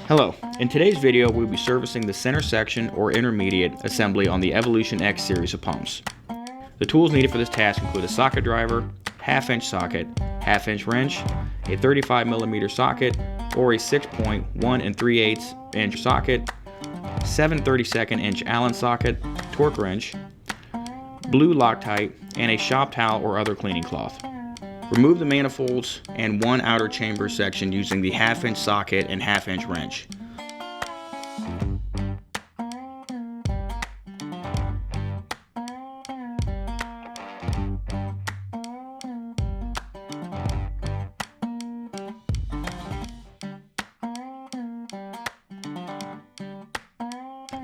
Hello, in today's video we'll be servicing the center section or intermediate assembly on the Evolution X series of pumps. The tools needed for this task include a socket driver, half-inch socket, half-inch wrench, a 35mm socket or a 6.1 3/8 inch socket, 7 32nd inch Allen socket, torque wrench, blue Loctite, and a shop towel or other cleaning cloth. Remove the manifolds and one outer chamber section using the half-inch socket and half-inch wrench.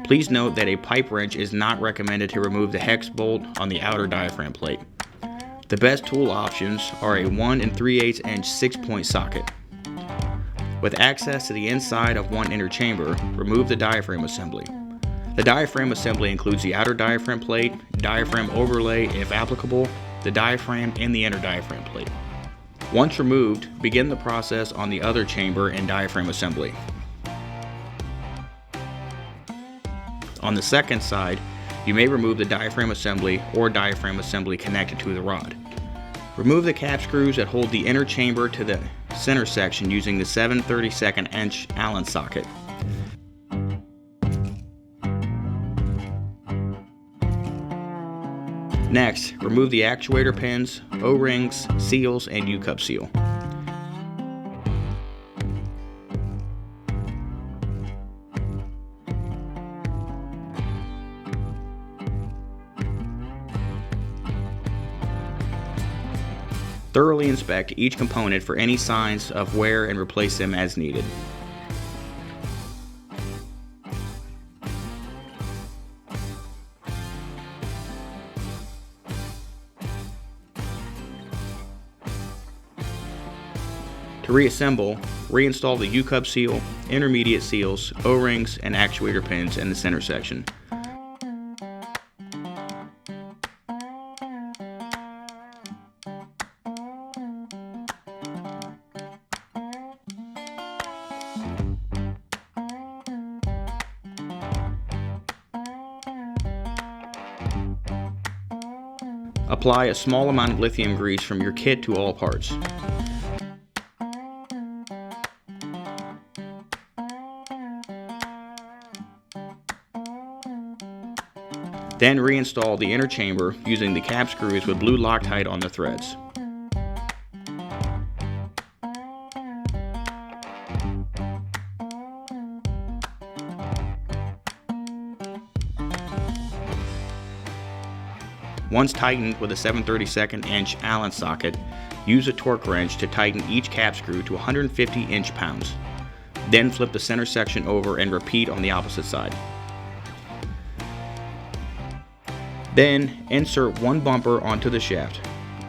Please note that a pipe wrench is not recommended to remove the hex bolt on the outer diaphragm plate. The best tool options are a 1 3/8 inch 6-point socket. With access to the inside of one inner chamber, remove the diaphragm assembly. The diaphragm assembly includes the outer diaphragm plate, diaphragm overlay if applicable, the diaphragm, and the inner diaphragm plate. Once removed, begin the process on the other chamber and diaphragm assembly. On the second side, you may remove the diaphragm assembly or diaphragm assembly connected to the rod. Remove the cap screws that hold the inner chamber to the center section using the 7 32nd inch Allen socket. Next, remove the actuator pins, O-rings, seals, and U-cup seal. Thoroughly inspect each component for any signs of wear and replace them as needed. To reassemble, reinstall the U-cup seal, intermediate seals, O-rings, and actuator pins in the center section. Apply a small amount of lithium grease from your kit to all parts. Then reinstall the inner chamber using the cap screws with blue Loctite on the threads. Once tightened with a 7 32nd inch Allen socket, use a torque wrench to tighten each cap screw to 150 inch-pounds. Then flip the center section over and repeat on the opposite side. Then insert one bumper onto the shaft.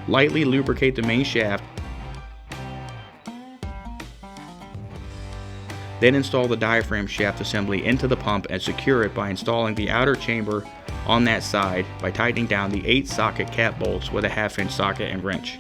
Lightly lubricate the main shaft. Then install the diaphragm shaft assembly into the pump and secure it by installing the outer chamber on that side by tightening down the 8 socket cap bolts with a half-inch socket and wrench.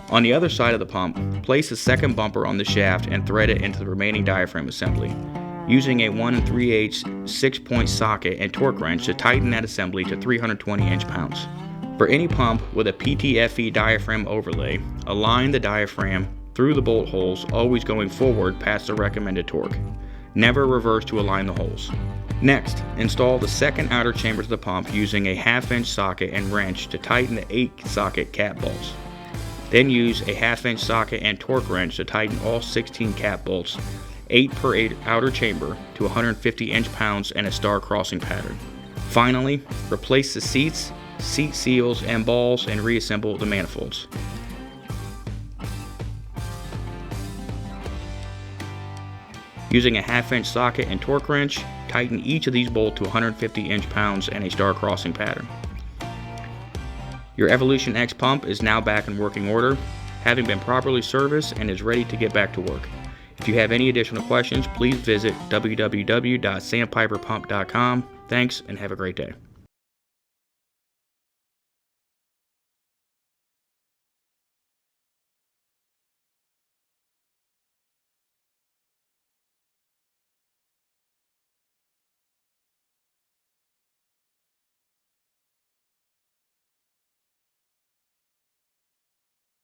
On the other side of the pump, place a second bumper on the shaft and thread it into the remaining diaphragm assembly, using a 1 3/8 6-point socket and torque wrench to tighten that assembly to 320 inch-pounds. For any pump with a PTFE diaphragm overlay, align the diaphragm through the bolt holes, always going forward past the recommended torque. Never reverse to align the holes. Next, install the second outer chamber to the pump using a half-inch socket and wrench to tighten the 8 socket cap bolts. Then use a half-inch socket and torque wrench to tighten all 16 cap bolts, 8 per outer chamber, to 150 inch-pounds and a star crossing pattern. Finally, replace the seats, seat seals, and balls and reassemble the manifolds. Using a half-inch socket and torque wrench, tighten each of these bolts to 150 inch-pounds and a star crossing pattern. Your Evolution X pump is now back in working order, having been properly serviced and is ready to get back to work. If you have any additional questions, please visit www.sandpiperpump.com. Thanks, and have a great day.